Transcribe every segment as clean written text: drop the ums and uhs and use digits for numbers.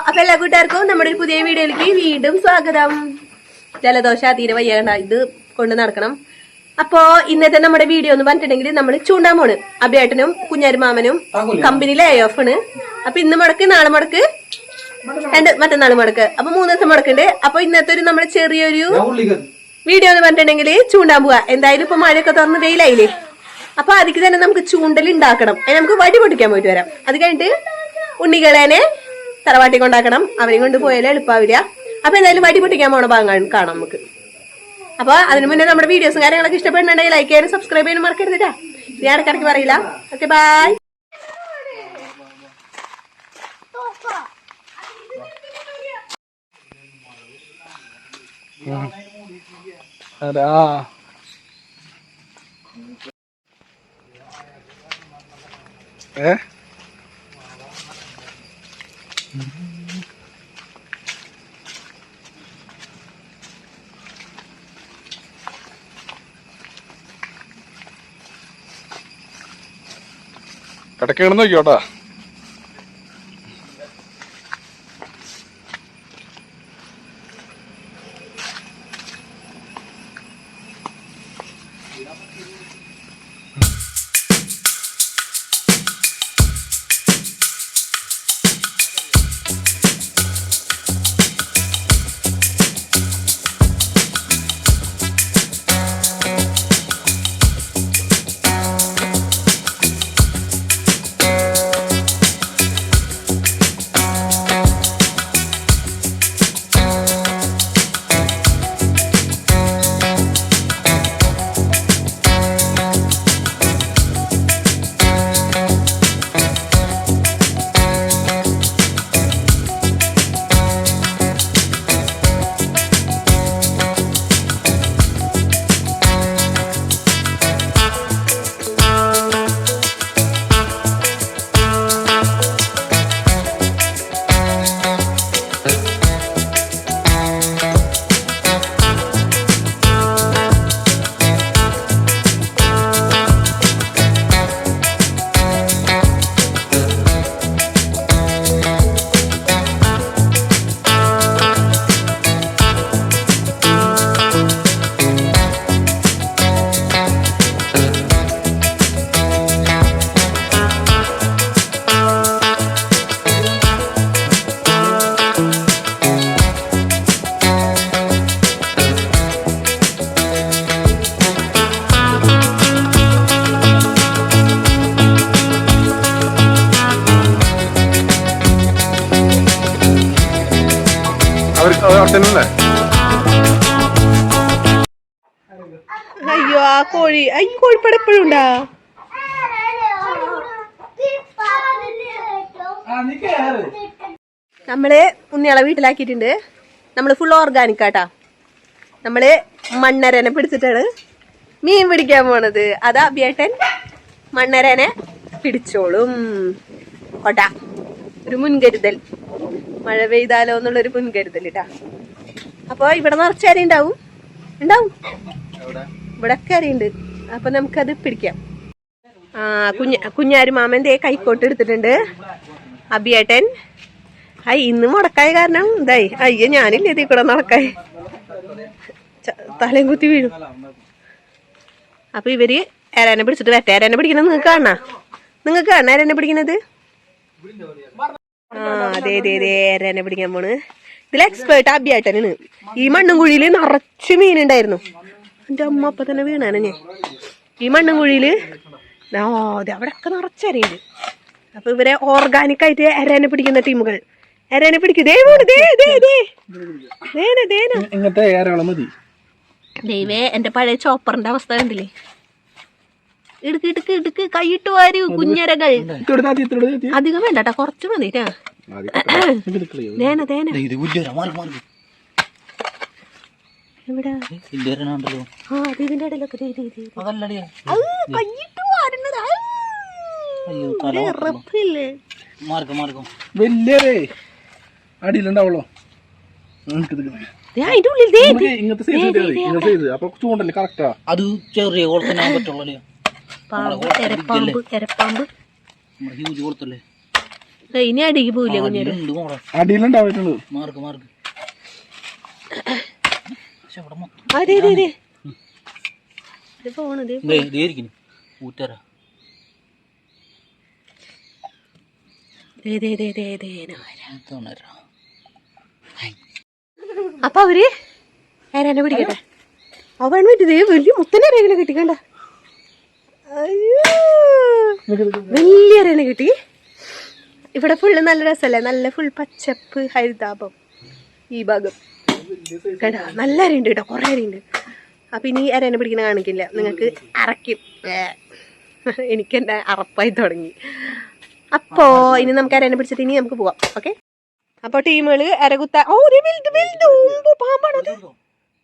അപ്പൊ എല്ലാ കൂട്ടുകാർക്കും നമ്മുടെ ഒരു പുതിയ വീഡിയോയിലേക്ക് വീണ്ടും സ്വാഗതം. ജലദോഷ തീരെ വയ്യാണ്ട ഇത് കൊണ്ട് നടക്കണം. അപ്പോ ഇന്നത്തെ നമ്മുടെ വീഡിയോ എന്ന് പറഞ്ഞിട്ടുണ്ടെങ്കിൽ നമ്മൾ ചൂണ്ടാൻ പോണ്. അഭിയേട്ടനും കുഞ്ഞാരുമാമനും കമ്പനിയിലെ AOF ആണ്. അപ്പൊ ഇന്ന് മുടക്ക്, നാളെ മുടക്ക്, മറ്റന്നാൾ മുടക്ക്, അപ്പൊ 3 ദിവസം മുടക്കുണ്ട്. അപ്പൊ ഇന്നത്തെ ഒരു നമ്മുടെ ചെറിയൊരു വീഡിയോ എന്ന് പറഞ്ഞിട്ടുണ്ടെങ്കിൽ ചൂണ്ടാൻ പോവാ. എന്തായാലും ഇപ്പൊ മഴയൊക്കെ തുറന്ന് വെയിലായില്ലേ, അപ്പൊ അതിക്ക് തന്നെ നമുക്ക് ചൂണ്ടൽ ഉണ്ടാക്കണം. നമുക്ക് വടി പൊട്ടിക്കാൻ പോയിട്ട് വരാം. അത് കഴിഞ്ഞിട്ട് ഉണ്ണികളേനെ തറവാട്ടി കൊണ്ടാക്കണം. അവരെയും കൊണ്ട് പോയാലും എളുപ്പാവില്ല. അപ്പൊ എന്തായാലും വടി പൊട്ടിക്കാൻ പോണ ഭാഗം കാണാം നമുക്ക്. അപ്പൊ അതിനു മുന്നേ നമ്മുടെ വീഡിയോസും കാര്യങ്ങളൊക്കെ ഇഷ്ടപ്പെടുന്നുണ്ടെങ്കിൽ ലൈക്ക് ചെയ്യാനും സബ്സ്ക്രൈബ് ചെയ്യാനും മറക്കരുതിട്ടാ. ഞാൻ ഇടയ്ക്കിടയ്ക്ക് പറയില്ല. Okay, bye. കിടക്കണം നോക്കിയോട്ടാ. അയ്യോ, ആ കോഴി, കോഴിപ്പട എപ്പോഴും ഉണ്ടാ? നമ്മള് ഉണ്ണിയാളെ വീട്ടിലാക്കിയിട്ടുണ്ട്. നമ്മള് ഫുൾ ഓർഗാനിക് ആട്ടാ. നമ്മള് മണ്ണരനെ പിടിച്ചിട്ടാണ് മീൻ പിടിക്കാൻ പോണത്. അതാ അഭിയേട്ടൻ മണ്ണരനെ പിടിച്ചോളും. ഓട്ടാ, ഒരു മുൻകരുതൽ, മഴ പെയ്താലോ എന്നുള്ളൊരു മുൻകരുതൽ ഇട്ടാ. അപ്പൊ ഇവിടെ നിറച്ച് അരി ഉണ്ടാവും. ഇവിടെ ഒക്കെ അരിയുണ്ട്. അപ്പൊ നമുക്കത് പിടിക്കാം. കുഞ്ഞാരുമാമന്റെ കൈക്കോട്ട് എടുത്തിട്ടുണ്ട് അഭിയേട്ടൻ. ഇന്ന് മുടക്കായ കാരണം ഇതായി. അയ്യോ, ഞാനില്ല ഇതിൽ കൂടെ നടക്കായി, തലയും കുത്തി വീഴും. അപ്പൊ ഇവര് എരനെ പിടിച്ചിട്ട് വരട്ടെ. എരനെ പിടിക്കണത് നിങ്ങൾക്ക് കാണാ എരനെ പിടിക്കണത്? അതെ എരനെ പിടിക്കാൻ പോണ്. ഇതിൽ എക്സ്പേർട്ട് അഭിയേട്ടനാണ്. ഈ മണ്ണും കുഴിയില് നിറച്ച് മീനുണ്ടായിരുന്നു. എന്റെ അമ്മ അപ്പൊ തന്നെ വീണാണ് ഞാൻ. ഈ മണ്ണും കുഴിയില് അവിടെ ഒക്കെ നിറച്ചരയുണ്ട്. അപ്പൊ ഇവരെ ഓർഗാനിക് ആയിട്ട് എരനെ പിടിക്കുന്ന ടീമുകൾ എരനെ പിടിക്കും. ദൈവേ, എന്റെ പഴയ ചോപ്പറിന്റെ അവസ്ഥ കണ്ടില്ലേ? ഇടുക്ക് കൈയിട്ട് വാരൂ കുഞ്ഞരകൾ. അധികം വേണ്ടട്ടാ, കുറച്ച് മതിട്ടാ. ഇതിന്റെ ഇടയിലൊക്കെ കൈയിട്ട് വാരുന്നത് വലിയ അടിയിലുണ്ടാവുള്ളൂ. അത് ചെറിയ കുളത്തിനാൻ പറ്റുള്ളൂ. ഇനി അടിക്ക് പോവില്ലേ കുഞ്ഞാര്? ഉണ്ട് മോളെ. അടിയിലുണ്ടാവുള്ളൂ. Mark mark. പക്ഷെ ഇവിടെ മൊത്തം അതെ അതെ അതെ ഇത് പോണത് ഇരിക്കുന്നു. ഊറ്റരാ. അപ്പൊ അവര് ആരാനെ പിടിക്കട്ടെ. അവൻ പറ്റിയതേ വലിയ മുത്തനെ അരേനെ കിട്ടിക്കണ്ട. അയ്യോ വലിയ അരേനെ കിട്ടി. ഇവിടെ ഫുള്ള് നല്ല രസമല്ലേ, നല്ല ഫുൾ പച്ചപ്പ് ഹരിതാപം ഈ ഭാഗം കേട്ടോ. നല്ല അരയുണ്ട് കേട്ടോ, കുറെ അരയുണ്ട്. അപ്പൊ ഇനി അരേനെ പിടിക്കുന്ന കാണിക്കില്ല, നിങ്ങൾക്ക് അറയ്ക്കും. എനിക്കെന്നെ അറപ്പായി തുടങ്ങി. അപ്പോ ഇനി നമുക്ക് അരേനെ പിടിച്ചിട്ട് ഇനി നമുക്ക് പോവാം. ഓക്കെ, അപ്പൊ ടീമുകള് അരകുത്ത. ഓ പാമ്പാണത്,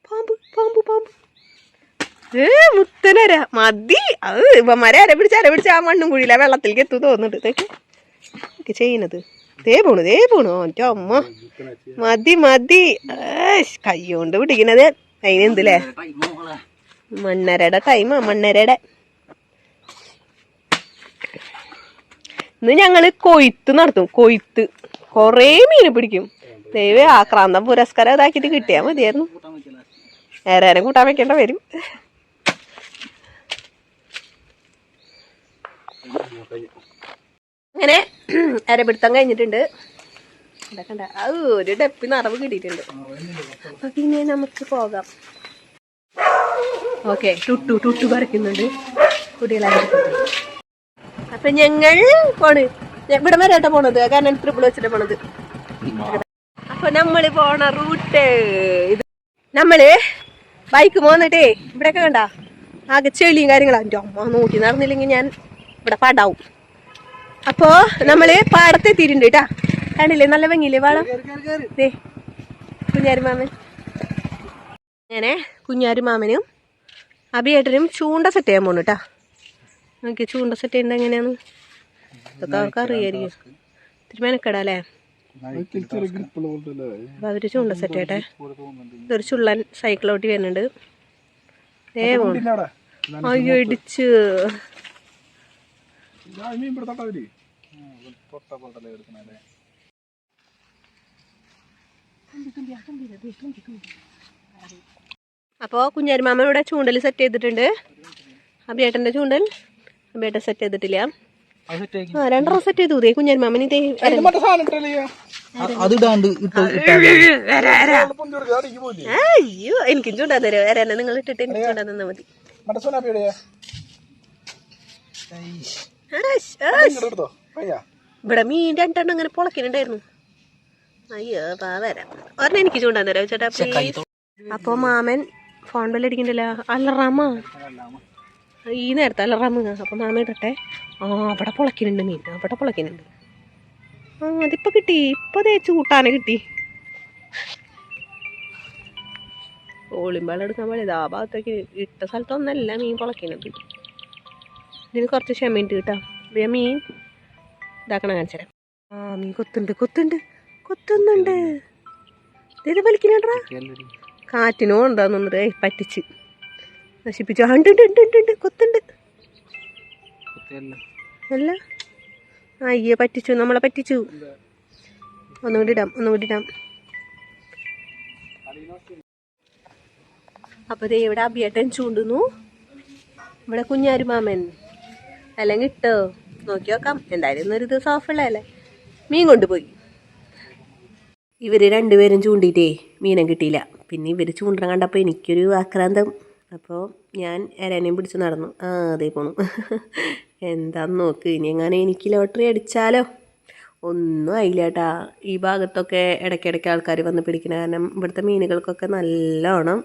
പാമ്പ് പാമ്പ് പാമ്പ്. മുത്തനര മതി. അത് ഇവന്മാരെ അര പിടിച്ച് ആ മണ്ണും കുഴിയില്ല വെള്ളത്തിലേക്ക് എത്തു തോന്നുന്നുണ്ട്. ഇതൊക്കെ ചെയ്യുന്നത് ദേ പോണു ഓൻ്റെ അമ്മ. മതി മതി, കൈ കൊണ്ട് പിടിക്കണത് അതിനെന്തല്ലേ മണ്ണരയുടെ ടൈമാ. മണ്ണരയുടെ ഇന്ന് ഞങ്ങള് കൊയ്ത്ത് നടത്തും. കൊയ്ത്ത് കൊറേ മീന് പിടിക്കും. ദൈവം ആക്രാന്തം പുരസ്കാരം ഇതാക്കിട്ട് കിട്ടിയാ മതിയായിരുന്നു. ഏരാനും കൂട്ടാൻ വെക്കേണ്ട വരും. അങ്ങനെ അരപിടുത്തം കഴിഞ്ഞിട്ടുണ്ട്. കണ്ട അത് ഒരു ഡപ്പി നിറവ് കിട്ടിയിട്ടുണ്ട്. അപ്പൊ പിന്നെ നമുക്ക് പോകാം. ഓക്കെ, ടുട്ടു പറിക്കുന്നുണ്ട് കുട്ടികളെ. അപ്പൊ ഞങ്ങൾ പോണ് ഇവിടെ വരെയാട്ടോ പോണത്, കാരണം ട്രിപ്പിൾ വെച്ചിട്ട് പോണത്. അപ്പൊ നമ്മള് പോണ റൂട്ട് ഇത്. നമ്മള് ബൈക്ക് പോന്നിട്ടേ ഇവിടെയൊക്കെ കണ്ട ആകെ ചെളിയും കാര്യങ്ങളാ. എൻ്റെ അമ്മ നോക്കി നടന്നില്ലെങ്കിൽ ഞാൻ ഇവിടെ പാടാവും. അപ്പോ നമ്മള് പാടത്തെത്തിയിട്ടുണ്ട് കേട്ടാ. കണ്ടില്ലേ നല്ല ഭംഗിയില്ലേ പാടം. ദേ കുഞ്ഞാരുമാമൻ, അങ്ങനെ കുഞ്ഞാരുമാമനും അഭിയേട്ടനും ചൂണ്ട സെറ്റ് ചെയ്യാൻ പോണു കേട്ടാ. നോക്കി ചൂണ്ട സെറ്റ് ചെയ്യുന്നത് എങ്ങനെയാന്ന് ഇതൊക്കെ അവർക്ക് അറിയായിരിക്കും. ഇത്തിരി മെനക്കെടാല്ലേ. അപ്പൊ അവര് ചൂണ്ട സെറ്റ് ചെയ്യട്ടെ. ഇതൊരു ചുള്ളൻ സൈക്കിളോട്ടി വരുന്നുണ്ട്. അയ്യോ ഇടിച്ച്. അപ്പോ കുഞ്ഞാരുമാമൻ ഇവിടെ ചൂണ്ടൽ സെറ്റ് ചെയ്തിട്ടുണ്ട്. അഭിയേട്ടന്റെ ചൂണ്ടൽ അഭിയേട്ടൻ സെറ്റ് ചെയ്തിട്ടില്ല. രണ്ടെണ്ണം സെറ്റ് ചെയ്തു. ഇതേ കുഞ്ഞാരുമാമൻ ഇതേ അയ്യോ എനിക്കും ചൂണ്ടാ തരുമോ? വരാനെ നിങ്ങൾ ഇട്ടിട്ട് എനിക്ക് ചൂണ്ടാ തന്നാ മതി. ഇവിടെ മീൻ രണ്ടെണ്ണം അങ്ങനെ പൊളക്കിനുണ്ടായിരുന്നു. അയ്യോ വരാം. ഒരെണ്ണം എനിക്ക് ചൂണ്ടാൻ തരാം ചേട്ടാ പ്ലീസ്. അപ്പൊ മാമൻ ഫോൺ ബെല്ലടിക്കണ്ടല്ലോ. അലറാമ ഈ നേരത്തെ അലറാമ. അപ്പൊ മാമ ഇടട്ടെ. അവിടെ പൊളക്കിനുണ്ട് മീൻ, അവിടെ പൊളക്കിനുണ്ട്. അതിപ്പോ കിട്ടി. ഇപ്പൊ തേച്ച് കൂട്ടാനെ കിട്ടി. ഓളിമ്പാളം എടുക്കാൻ പാടില്ല. ആ ഭാഗത്തേക്ക് ഇട്ട സ്ഥലത്തൊന്നല്ല മീൻ പൊളക്കിനുണ്ട്. ഇതിന് കുറച്ച് ക്ഷമയുണ്ട് കേട്ടോ. ഞാൻ മീൻ ഇതാക്കണം കാണിച്ചു തരാം. മീൻ കൊത്തുന്നുണ്ട്. ഇത് വലിക്കുന്നുണ്ടാ. കാറ്റിനോ ഉണ്ടാകുന്നുണ്ട്. പറ്റിച്ച് നശിപ്പിച്ചു. ഉണ്ട് കൊത്തുണ്ട് അല്ല. അയ്യോ പറ്റിച്ചു, നമ്മളെ പറ്റിച്ചു. ഒന്നുകൂടി ഇടാം. അപ്പൊ ദേ ഇവിടെ അഭിയേട്ടൻ ചൂണ്ടുന്നു. ഇവിടെ കുഞ്ഞാരുമാമൻ അല്ലെങ്കിൽ ഇട്ടോ നോക്കി നോക്കാം. എന്തായാലും ഇന്നൊരു ദിവസം ഓഫുള്ളതല്ലേ. മീൻ കൊണ്ടുപോയി. ഇവര് രണ്ടുപേരും ചൂണ്ടിയിട്ടേ മീനെ കിട്ടിയില്ല. പിന്നെ ഇവര് ചൂണ്ടണം കണ്ടപ്പോൾ എനിക്കൊരു ആക്രാന്തം. അപ്പോൾ ഞാൻ എരനെയും പിടിച്ച് നടന്നു. അതേ പോണു. എന്താന്ന് നോക്ക്. ഇനി എങ്ങനെ എനിക്ക് ലോട്ടറി അടിച്ചാലോ. ഒന്നും ആയില്ല കേട്ടാ. ഈ ഭാഗത്തൊക്കെ ഇടയ്ക്കിടയ്ക്ക് ആൾക്കാർ വന്ന് പിടിക്കുന്ന കാരണം ഇവിടുത്തെ മീനുകൾക്കൊക്കെ നല്ലോണം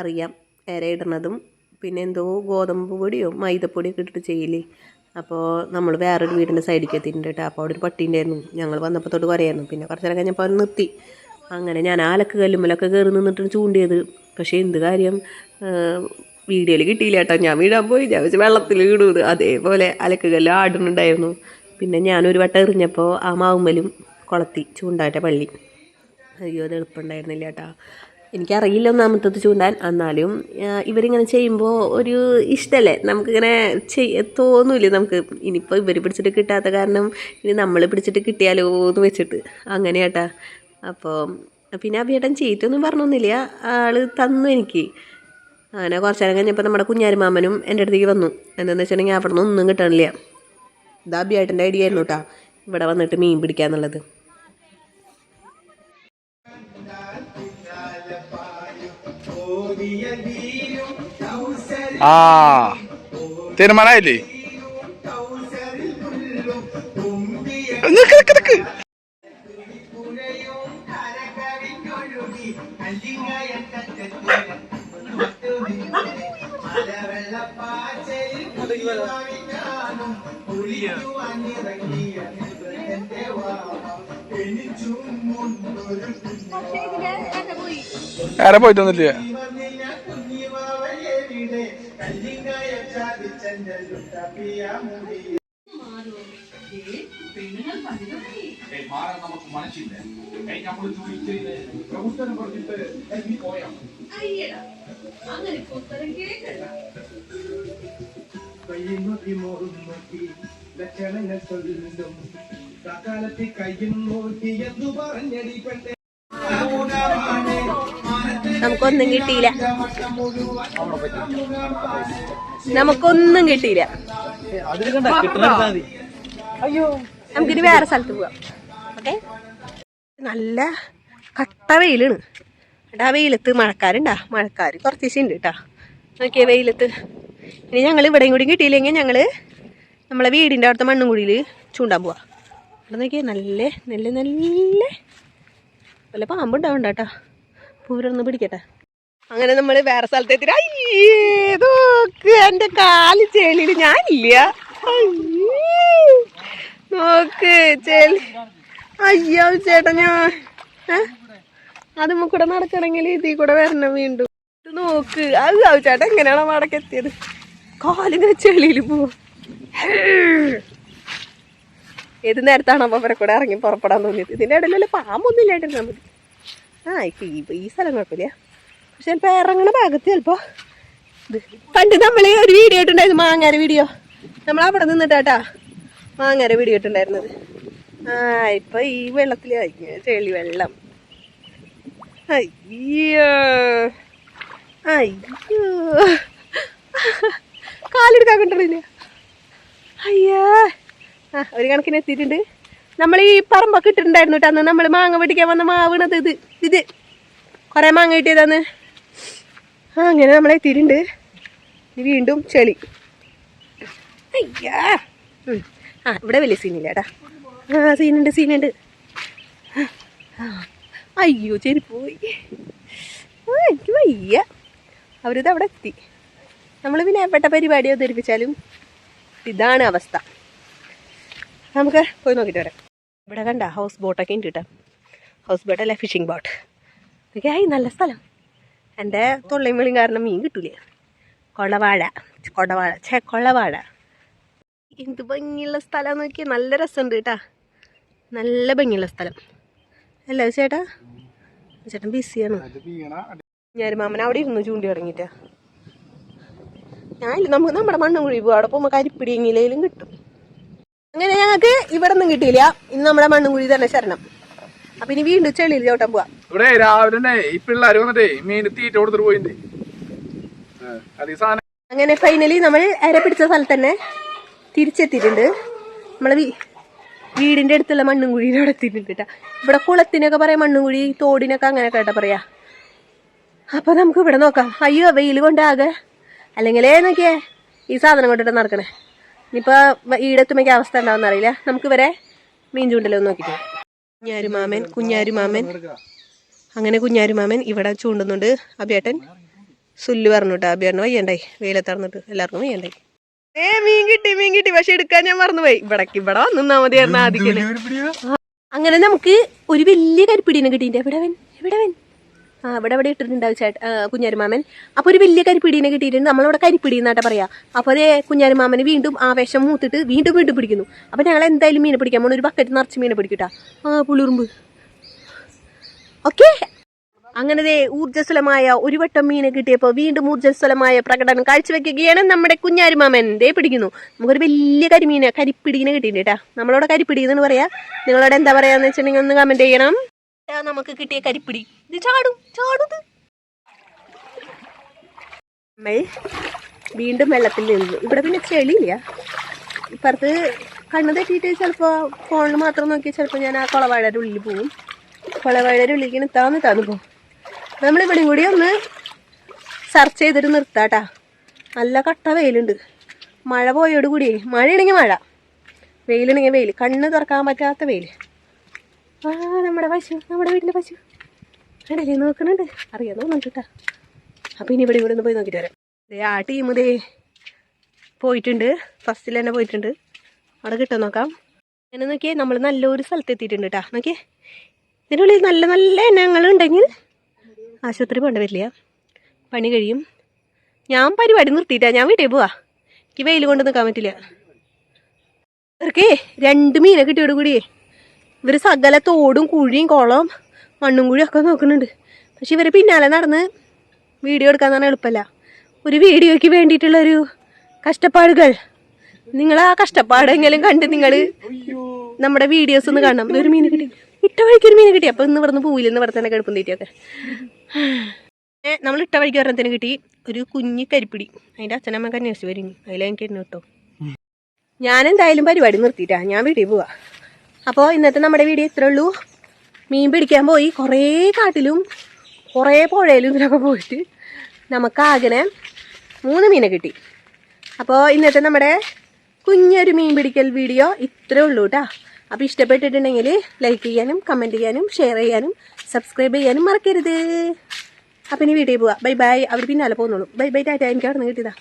അറിയാം ഇരയിടുന്നതും. പിന്നെ എന്തോ ഗോതമ്പ് പൊടിയോ മൈദപ്പൊടിയൊക്കെ ഇട്ടിട്ട് ചെയ്യില്ലേ. അപ്പോൾ നമ്മൾ വേറൊരു വീടിൻ്റെ സൈഡിലേക്ക് എത്തിയിട്ടുണ്ട് കേട്ടോ. അപ്പോൾ അവിടെ ഒരു പട്ടി ഉണ്ടായിരുന്നു. ഞങ്ങൾ വന്നപ്പോൾ തൊട്ട് പറയായിരുന്നു. പിന്നെ കുറച്ച് നേരം കഴിഞ്ഞപ്പോൾ അത് നിർത്തി. അങ്ങനെ ഞാൻ ആലക്ക് കല്ലുമ്മലൊക്കെ കയറി നിന്നിട്ടാണ് ചൂണ്ടിയത്. പക്ഷേ എന്ത് കാര്യം വീഡിയോയിൽ കിട്ടിയില്ല കേട്ടോ. ഞാൻ വീടാൻ പോയി. ഞാൻ വെച്ച് വെള്ളത്തിൽ വീടുന്നത് അതേപോലെ അലക്ക് കല്ല് ആടുന്നുണ്ടായിരുന്നു. പിന്നെ ഞാനൊരു വട്ടം എറിഞ്ഞപ്പോൾ ആ മാവുമ്മലും കൊളത്തി ചൂണ്ടാറ്റ പള്ളി. അയ്യോ അത് എളുപ്പമുണ്ടായിരുന്നില്ല കേട്ടോ. എനിക്കറിയില്ല ഒന്നാമത്തത് ചൂണ്ടാൻ. എന്നാലും ഇവരിങ്ങനെ ചെയ്യുമ്പോൾ ഒരു ഇഷ്ടമല്ലേ നമുക്കിങ്ങനെ തോന്നൂലേ നമുക്ക്. ഇനിയിപ്പോൾ ഇവർ പിടിച്ചിട്ട് കിട്ടാത്ത കാരണം ഇനി നമ്മൾ പിടിച്ചിട്ട് കിട്ടിയാലോ എന്ന് വെച്ചിട്ട് അങ്ങനെയാട്ടാ. അപ്പോൾ പിന്നെ അഭിയേട്ടൻ ചീറ്റൊന്നും പറഞ്ഞൊന്നുമില്ല, ആൾ തന്നു എനിക്ക്. അങ്ങനെ കുറച്ച് നേരം കഴിഞ്ഞപ്പോൾ നമ്മുടെ കുഞ്ഞാരുമാമനും എൻ്റെ അടുത്തേക്ക് വന്നു. എന്താണെന്ന് വെച്ചിട്ടുണ്ടെങ്കിൽ അവിടെ നിന്ന് ഒന്നും കിട്ടണില്ല. ഇതാ അഭിയേട്ടൻ്റെ ഐഡിയ ആയിരുന്നു കേട്ടോ ഇവിടെ വന്നിട്ട് മീൻ പിടിക്കാന്നുള്ളത്. ആ തീരുമാനമായില്ലേ? ആരെ പോയിട്ടൊന്നുമില്ല. നമുക്കൊന്നും കിട്ടിയില്ല, നമുക്കൊന്നും കിട്ടിയില്ല. നമുക്കിനി വേറെ സ്ഥലത്ത് പോവാം. ഓക്കെ, നല്ല കട്ട വെയിലാണ്. ആ വെയിലത്ത് മഴക്കാർ കുറച്ച് ദിവസം ഉണ്ട് കേട്ടോ. നോക്കിയ വെയിലത്ത്. ഇനി ഞങ്ങൾ ഇവിടെയും കൂടി കിട്ടിയില്ലെങ്കിൽ ഞങ്ങൾ നമ്മളെ വീടിൻ്റെ അവിടുത്തെ മണ്ണും കുഴിയിൽ ചൂണ്ടാൻ പോവാം. അവിടെ നോക്കിയാൽ നല്ല നല്ല നല്ല വല്ല പാമ്പുണ്ടാവണ്ട കേട്ടോ. പൂരൊന്ന് പിടിക്കട്ടെ. അങ്ങനെ നമ്മൾ വേറെ സ്ഥലത്തെത്തി. നോക്ക് എൻ്റെ കാല് ചെളിയിൽ ഞാനില്ല. നോക്ക് ചെളി. അയ്യോ ചേട്ടാ, ഞാൻ അതുമ്മ കൂടെ നടക്കണമെങ്കിൽ ഇതിൽ കൂടെ വരണം വീണ്ടും. നോക്ക് അത് ചേട്ടാ എങ്ങനെയാണോ അവിടേക്ക് എത്തിയത്. കാലിങ്ങനെ ചെളിയിൽ പോവും. ഏത് നേരത്താണോ അപ്പോൾ അവരെ കൂടെ ഇറങ്ങി പുറപ്പെടാൻ തോന്നിയത്. ഇതിൻ്റെ ഇടയിലല്ലേ പാമ്പൊന്നും ഇല്ലാണ്ടിരുന്നാൽ മതി. ഇപ്പം ഈ സ്ഥലം കുഴപ്പമില്ല. പക്ഷെ ചിലപ്പോൾ ഇറങ്ങണ ഭാഗത്ത് ചിലപ്പോൾ ഇത് പണ്ട് നമ്മൾ ഒരു വീഡിയോ ഇട്ടുണ്ടായിരുന്നു, മാങ്ങാര വീഡിയോ. നമ്മൾ അവിടെ നിന്നിട്ടാ മാങ്ങാര വീഡിയോ ഇട്ടുണ്ടായിരുന്നത്. ഇപ്പം ഈ വെള്ളത്തിൽ ചെളി വെള്ളം. അയ്യോ അയ്യോ, കാലെടുക്കാൻ കിട്ടണില്ല. അയ്യോ, ഒരു കണക്കിന് എത്തിയിട്ടുണ്ട്. നമ്മൾ ഈ പറമ്പൊക്കെ ഇട്ടിട്ടുണ്ടായിരുന്നു കേട്ടോ. അന്ന് നമ്മൾ മാങ്ങ പിടിക്കാൻ വന്ന മാവണത് ഇത് കുറേ മാങ്ങ കിട്ടിയതാന്ന്. അങ്ങനെ നമ്മൾ എത്തിയിട്ടുണ്ട്. വീണ്ടും ചെളി. അയ്യാ, ഇവിടെ വലിയ സീനില്ല കേട്ടാ. സീനുണ്ട്. അയ്യോ ചെരുപ്പ് പോയി. എനിക്ക് വയ്യ. അവരിത് അവിടെ എത്തി. നമ്മൾ പിന്നെ എപ്പെട്ട പരിപാടി അവതരിപ്പിച്ചാലും ഇതാണ് അവസ്ഥ. നമുക്ക് പോയി നോക്കിയിട്ട് വരാം. ഇവിടെ കണ്ട ഹൗസ് ബോട്ടൊക്കെ ഉണ്ട് കേട്ടോ. ഹൗസ് ബോട്ടല്ല, ഫിഷിംഗ് ബോട്ട്. ഓക്കെ, നല്ല സ്ഥലം. എൻ്റെ തൊള്ളയും വെളിയും കാരണം മീൻ കിട്ടൂലേ. കൊള്ളവാഴ എന്ത് ഭംഗിയുള്ള സ്ഥലം നോക്കിയാൽ. നല്ല രസമുണ്ട് കേട്ടാ, നല്ല ഭംഗിയുള്ള സ്ഥലം. അല്ല ചേട്ടാ ബിസിയാണ്. ഞാൻ മാമൻ അവിടെ ഇരുന്നു ചൂണ്ടി തുടങ്ങിയിട്ടാ. ഞാനില്ല, നമുക്ക് നമ്മുടെ മണ്ണും കുഴി പോകും. അവിടെ പോകുമ്പോൾ കരിപ്പിടി എങ്ങനെയും കിട്ടും. അങ്ങനെ ഞങ്ങൾക്ക് ഇവിടെ ഒന്നും കിട്ടിയില്ല. ഇന്ന് നമ്മുടെ മണ്ണും കുഴി തന്നെ ശരണം. അപ്പൊ ഇനി വീണ്ടും ചെളിയിൽ ചോട്ടാൻ പോവാം. ഇവിടെ രാവിലെ ഈ പിള്ളേർ വന്നിട്ടേ മീൻ തീറ്റ കൊടുത്തിട്ട് പോയിട്ടുണ്ട്. അങ്ങനെ ഫൈനലി നമ്മൾ അര പിടിച്ച സ്ഥലത്ത് തന്നെ തിരിച്ചെത്തിയിട്ടുണ്ട്. നമ്മളെ വീടിന്റെ അടുത്തുള്ള മണ്ണും കുഴിയിലൂടെ എത്തിയിട്ടുണ്ട് കേട്ടോ. ഇവിടെ കുളത്തിനൊക്കെ പറയാം, മണ്ണും കുഴി, തോടിനൊക്കെ അങ്ങനെ കേട്ടാ പറയാ. അപ്പൊ നമുക്ക് ഇവിടെ നോക്കാം. അയ്യോ വെയിൽ കൊണ്ടാകെ, അല്ലെങ്കിലേ നോക്കിയേ ഈ സാധനം കൊണ്ടിട്ട് നടക്കണേ. ഇനിയിപ്പോൾ ഈടെത്തുമ്പോഴേക്ക് അവസ്ഥ ഉണ്ടാവുന്ന അറിയില്ല. നമുക്ക് ഇവരെ മീൻ ചൂണ്ടല്ലോ നോക്കിയിട്ട്. കുഞ്ഞാരുമാമൻ അങ്ങനെ കുഞ്ഞാരുമാമൻ ഇവിടെ ചൂണ്ടുന്നുണ്ട്. അഭിയേട്ടൻ സുല്ല് പറഞ്ഞു കേട്ടോ. അഭിയേട്ടന് വയ്യണ്ടായി, വെയിലത്തറന്നിട്ട് എല്ലാവർക്കും വയ്യണ്ടായി. മീൻ കിട്ടി പക്ഷെ എടുക്കാൻ ഞാൻ മറന്നുപോയി. ഇവിടെ വന്നാ മതിയായിരുന്നു ആദ്യം. അങ്ങനെ നമുക്ക് ഒരു വലിയ കരിപ്പിടീനെ കിട്ടിയിട്ട്. എവിടെവൻ ഇവിടെ ഇട്ടിട്ടുണ്ടാവും ചേട്ടാ കുഞ്ഞാരുമാമൻ. അപ്പോൾ ഒരു വലിയ കരിപ്പിടീനെ കിട്ടിയിട്ടുണ്ട്. നമ്മളിവിടെ കരിപ്പിടി എന്നാട്ടാ പറയാ. അപ്പോൾ അതേ കുഞ്ഞാരുമാമന് വീണ്ടും ആവേശം മൂത്തിട്ട് വീണ്ടും പിടിക്കുന്നു. അപ്പോൾ ഞങ്ങൾ എന്തായാലും മീനെ പിടിക്കാൻ പോകണം. ഒരു ബക്കറ്റ് നിറച്ച് മീനെ പിടിക്കട്ടാ. പുളിറുമ്പ്. ഓക്കെ, അങ്ങനെ ദേ ഊർജ്ജസ്വലമായ ഒരു വട്ടം മീനെ കിട്ടിയപ്പോൾ വീണ്ടും ഊർജ്ജസ്വലമായ പ്രകടനം കാഴ്ചവെക്കുകയാണ് നമ്മുടെ കുഞ്ഞാരുമാമൻ. ദേ പിടിക്കുന്നു. നമുക്കൊരു വലിയ കരിമീനെ കരിപ്പിടീനെ കിട്ടിയിട്ടുണ്ട് കേട്ടാ. നമ്മളോട് കരിപ്പിടി എന്ന് പറയാ. നിങ്ങളോട് എന്താ പറയാന്ന് വെച്ചിട്ടുണ്ടെങ്കിൽ ഒന്ന് കമന്റ് ചെയ്യണം. നമുക്ക് കിട്ടിയ കരിപ്പിടി ഇത് ചാടും. നമ്മൾ വീണ്ടും വെള്ളത്തിൽ നിന്നു. ഇവിടെ പിന്നെ ചെളിയില്ല. ഇപ്പുറത്ത് കണ്ണ് തെറ്റിയിട്ട് ചിലപ്പോൾ ഫോണിൽ മാത്രം നോക്കി ചിലപ്പോൾ ഞാൻ ആ കുളവാഴയുടെ ഉള്ളിൽ പോവും. കുളവാഴയുടെ ഉള്ളിലേക്ക് താന്ന് പോകും. നമ്മളിവിടെയും കൂടി ഒന്ന് സെർച്ച് ചെയ്തിട്ട് നിർത്താട്ടാ. നല്ല കട്ട വെയിലുണ്ട്. മഴ പോയോട് കൂടി മഴയാണെങ്കിൽ മഴ, വെയിലാണെങ്കിൽ വെയിൽ, കണ്ണ് തുറക്കാൻ പറ്റാത്ത വെയിൽ. ആ നമ്മുടെ വീട്ടിലെ പശു ഇടയിൽ നോക്കണുണ്ട്, അറിയാൻ തോന്നുന്നുണ്ട് കേട്ടാ. അപ്പം ഇനി ഇവിടെ ഒന്ന് പോയി നോക്കിയിട്ട് വരാം. ആ ടീം ദേ പോയിട്ടുണ്ട്, ഫസ്റ്റിൽ തന്നെ പോയിട്ടുണ്ട്. അവിടെ കിട്ടാൻ നോക്കാം. എന്നെ നോക്കിയേ, നമ്മൾ നല്ലൊരു സ്ഥലത്ത് എത്തിയിട്ടുണ്ട് കേട്ടാ. നോക്കിയേ, ഇതിനുള്ളിൽ നല്ല ഇനങ്ങളുണ്ടെങ്കിൽ ആശുപത്രി പോകേണ്ട വരില്ല, പണി കഴിയും. ഞാൻ പരിപാടി നിർത്തിയിട്ടാ, ഞാൻ വീട്ടിൽ പോവാ. എനിക്ക് വെയിൽ കൊണ്ട് നിൽക്കാൻ പറ്റില്ല. ഇവർക്കേ 2 മീനെ കിട്ടിയോട് കൂടിയേ ഇവർ സകല തോടും കുഴിയും കുളവും മണ്ണും കുഴിയും ഒക്കെ നോക്കുന്നുണ്ട്. പക്ഷെ ഇവർ പിന്നാലെ നടന്ന് വീഡിയോ എടുക്കാൻ തന്നെ എളുപ്പമല്ല. ഒരു വീഡിയോയ്ക്ക് വേണ്ടിയിട്ടുള്ളൊരു കഷ്ടപ്പാടുകൾ, നിങ്ങൾ ആ കഷ്ടപ്പാടെങ്കിലും കണ്ട് നിങ്ങൾ നമ്മുടെ വീഡിയോസ് ഒന്ന് കാണണം. ഒരു മീൻ കിട്ടി, ഇട്ട വഴിക്ക് ഒരു മീൻ കിട്ടി. അപ്പം ഇന്ന് ഇവിടുന്ന് പോവില്ല, ഇന്ന് ഇവിടെ തന്നെ കിടപ്പും തീറ്റയൊക്കെ. നമ്മൾ ഇട്ട വഴിക്ക് ഒരെണ്ണത്തിന് കിട്ടി, ഒരു കുഞ്ഞ് കരിപ്പിടി. അതിൻ്റെ അച്ഛനമ്മക്ക് അന്വേഷിച്ച് വരും, അതിലെനിക്ക് എന്നെ കിട്ടും. ഞാൻ എന്തായാലും പരിപാടി നിർത്തിയിട്ടാ, ഞാൻ വീട്ടിൽ പോവാ. അപ്പോൾ ഇന്നത്തെ നമ്മുടെ വീഡിയോ ഇത്രേ ഉള്ളൂ. മീൻ പിടിക്കാൻ പോയി കുറേ കാട്ടിലും കുറേ പുഴയിലും ഇതിലൊക്കെ പോയിട്ട് നമുക്കാകെ 3 മീനെ കിട്ടി. അപ്പോൾ ഇന്നത്തെ നമ്മുടെ കുഞ്ഞൊരു മീൻ പിടിക്കൽ വീഡിയോ ഇത്രേ ഉള്ളൂ കേട്ടോ. അപ്പോൾ ഇഷ്ടപ്പെട്ടിട്ടുണ്ടെങ്കിൽ ലൈക്ക് ചെയ്യാനും കമൻറ്റ് ചെയ്യാനും ഷെയർ ചെയ്യാനും സബ്സ്ക്രൈബ് ചെയ്യാനും മറക്കരുത്. അപ്പം ഇനി വീട്ടിൽ പോവാം. Bye bye. അവർ പിന്നാലെ പോകുന്നുള്ളൂ. Bye bye Tata. എനിക്ക് അവിടെ നിന്ന് കിട്ടിയതാ.